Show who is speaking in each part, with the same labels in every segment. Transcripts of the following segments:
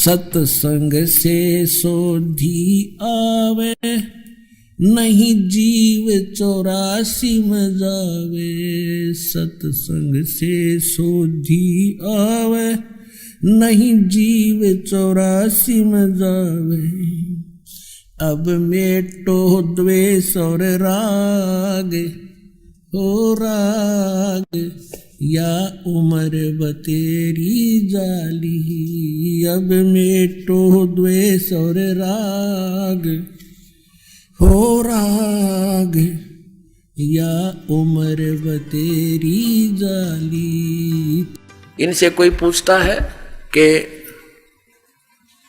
Speaker 1: सत्संग से सोधी आवे, नहीं जीव 84 में जावे। सत्संग से सोधी आवे, नहीं जीव 84 में जावे। अब मेटो द्वेष और राग, हो राग या उम्र बतेरी जाली। अब मेटो द्वेष और राग, हो राग या उम्र बतेरी जाली।
Speaker 2: इनसे कोई पूछता है कि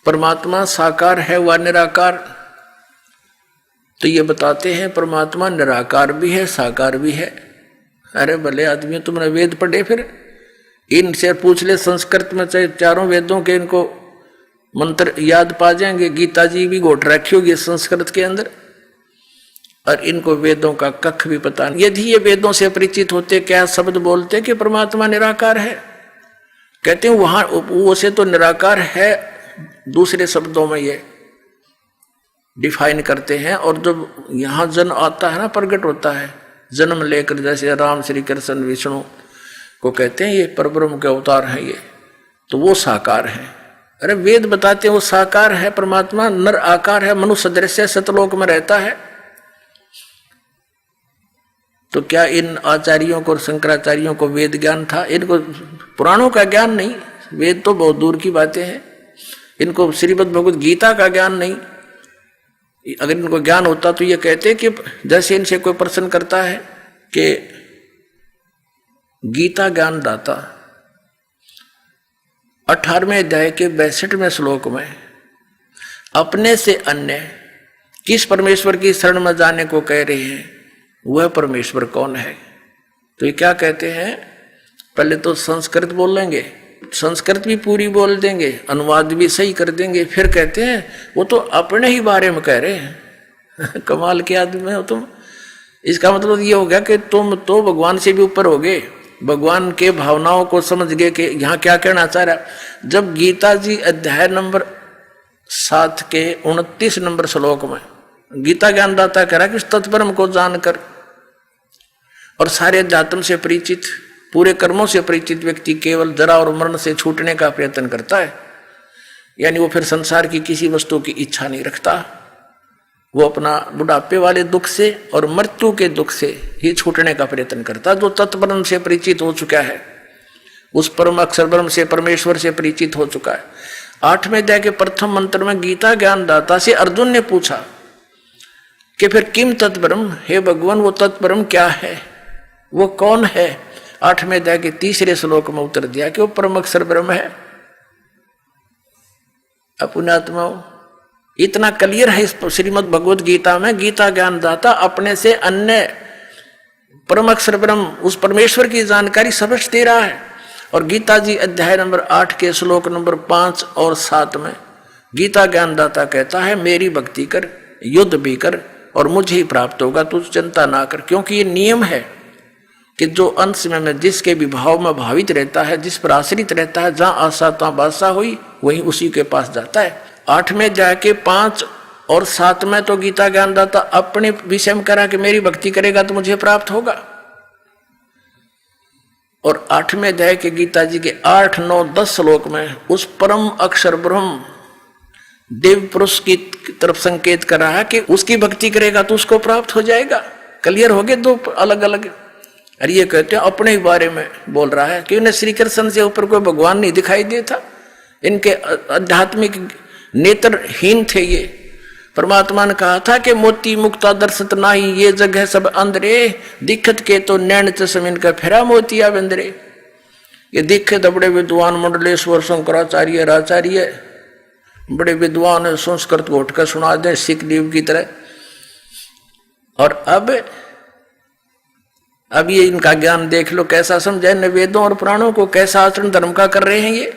Speaker 2: परमात्मा साकार है व निराकार, तो ये बताते हैं परमात्मा निराकार भी है साकार भी है। अरे भले आदमी, तुमने वेद पढ़े, फिर इनसे पूछ ले संस्कृत में, चाहे चारों वेदों के इनको मंत्र याद पा जाएंगे। गीता जी भी घोट रखी होगी संस्कृत के अंदर, और इनको वेदों का कख भी पता नहीं। यदि ये वेदों से परिचित होते, क्या शब्द बोलते कि परमात्मा निराकार है? कहते हैं वहां वो से तो निराकार है, दूसरे शब्दों में ये डिफाइन करते हैं। और जब यहां जन्म आता है ना, प्रकट होता है, जन्म लेकर, जैसे राम श्री कृष्ण विष्णु को कहते हैं ये परब्रह्म के अवतार हैं ये, तो वो साकार है। अरे वेद बताते हैं वो साकार है, परमात्मा नर आकार है, मनुष्य दृश्य सतलोक में रहता है। तो क्या इन आचार्यों को और शंकराचार्यों को वेद ज्ञान था? इनको पुराणों का ज्ञान नहीं, वेद तो बहुत दूर की बातें हैं। इनको श्रीमद् भगवद गीता का ज्ञान नहीं। अगर इनको ज्ञान होता तो ये कहते कि जैसे इनसे कोई प्रश्न करता है कि गीता ज्ञान दाता 18वें अध्याय के 62वें श्लोक में अपने से अन्य किस परमेश्वर की शरण में जाने को कह रहे हैं, वह परमेश्वर कौन है? तो ये क्या कहते हैं, पहले तो संस्कृत बोल लेंगे, संस्कृत भी पूरी बोल देंगे, अनुवाद भी सही कर देंगे, फिर कहते हैं वो तो अपने ही बारे में कह रहे हैं। कमाल के आदमी हो तुम। इसका मतलब ये हो गया कि तुम तो भगवान से भी ऊपर हो गए, भगवान के भावनाओं को समझ गए कि यहाँ क्या कहना चाह रहा। जब गीता जी अध्याय नंबर 7 के 29 नंबर श्लोक में गीता ज्ञानदाता कह रहा कि तत्परम को जानकर और सारे अध्यात्म से परिचित, पूरे कर्मों से परिचित व्यक्ति केवल जरा और मरण से छूटने का प्रयत्न करता है। यानी वो फिर संसार की किसी वस्तु की इच्छा नहीं रखता, वो अपना बुढ़ापे वाले दुख से और मृत्यु के दुख से ही छूटने का प्रयत्न करता। जो तत्परम से परिचित हो चुका है, उस परम अक्षर ब्रह्म से, परमेश्वर से परिचित हो चुका है। 8वें अध्याय के प्रथम मंत्र में गीता ज्ञानदाता से अर्जुन ने पूछा कि फिर किम तत्परम, हे भगवान वो तत्परम क्या है, वो कौन है? 8वें अध्याय के 3रे श्लोक में उत्तर दिया कि वो परम अक्षर ब्रह्म है। पुण्यात्मा, इतना क्लियर है इस श्रीमद् भगवद गीता में। गीता ज्ञानदाता अपने से अन्य परम अक्षर ब्रह्म, उस परमेश्वर की जानकारी सबसे दे रहा है। और गीता जी अध्याय नंबर 8 के श्लोक नंबर 5 और 7 में गीता ज्ञानदाता कहता है मेरी भक्ति कर, युद्ध भी कर और मुझे ही प्राप्त होगा, तू चिंता ना कर। क्योंकि ये नियम है कि जो अंश में जिसके विभाव में भावित रहता है, जिस पर आश्रित रहता है, जहां आशा तहां बादशाह हुई, वही उसी के पास जाता है। 8वें जाके 5 और 7 में तो गीता ज्ञानदाता अपने विषय में करा कि मेरी भक्ति करेगा तो मुझे प्राप्त होगा। और 8वें अध्याय के गीता जी के 8, 9, 10 श्लोक में उस परम अक्षर ब्रह्म देव पुरुष की तरफ संकेत कर रहा है कि उसकी भक्ति करेगा तो उसको प्राप्त हो जाएगा। क्लियर हो गए दो अलग अलग। और ये कहते हैं अपने ही बारे में बोल रहा है कि उन्हें श्री कृष्ण से ऊपर कोई भगवान नहीं दिखाई देता। इनके आध्यात्मिक नेत्रहीन थे ये। परमात्मा ने कहा था कि मोती मुक्ता दर्शत नाही, ये जगह सब अंधरे, दिखत के तो नैन चश्म इनका फेरा मोतिया बंदरे। ये दिखे तो बड़े विद्वान मंडलेश्वर शंकराचार्य राचार्य, बड़े विद्वान संस्कृत घोट कर सुना दे सिख देव की तरह। और अब ये इनका ज्ञान देख लो कैसा समझे, न वेदों और पुराणों को कैसा आचरण धर्म का कर रहे हैं ये।